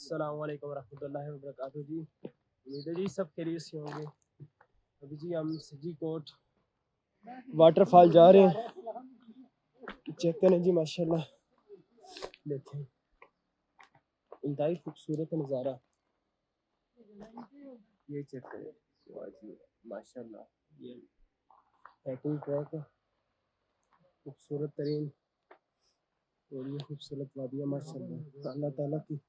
अस्सलाम वालेकुम रहमतुल्लाहि व बरकातहू जी। उम्मीद है जी सब खैरियत से होंगे। अभी जी हम सज्जीकोट वाटरफॉल जा रहे हैं। चेक करें जी माशाल्लाह, देखें इंतहाई खूबसूरत नज़ारा। ये चेक करें वाह जी माशाल्लाह, ये ट्रैकिंग ट्रैक है खूबसूरत तरीन, और ये खूबसूरत वादियाँ माशाल्लाह अल्लाह ताला की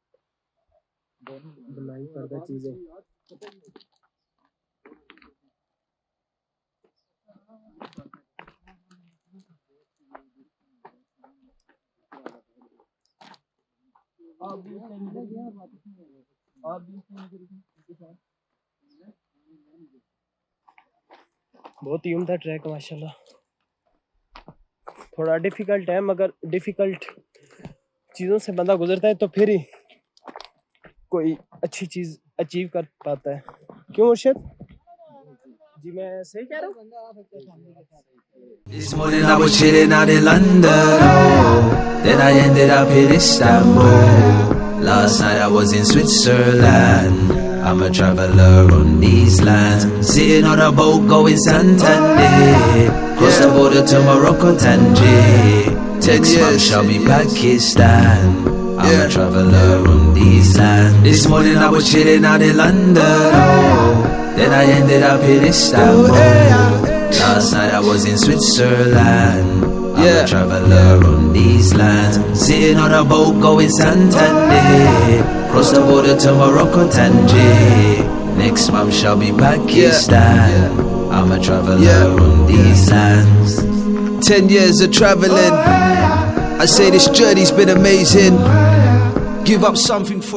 बनाई करदा चीज़ें। बहुत ही उम्दा ट्रैक माशाल्लाह, थोड़ा डिफिकल्ट है मगर डिफिकल्ट चीज़ों से बंदा गुजरता है तो फिर ही कोई अच्छी चीज़ अचीव कर पाता है। क्यों मुर्शिद जी, मैं सही कह रहा हूँ? This morning I was chilling out in London, oh, then I ended up in Istanbul. Last night I was in Switzerland, I'm a traveller on these lands. Sitting on a boat going Santander, cross the border to Morocco, Tangier. Next month shall be Pakistan, I'm a traveller on these lands. This morning I was chilling out in London, oh, then I ended up in Istanbul. Last night I was in Switzerland, I'm a traveller on these lands. Sitting on a boat going Santander, cross the border to Morocco, Tangier. Next month shall be Pakistan, I'm a traveller on these lands. 10 years of travelling, I say this journey's been amazing. Give up something for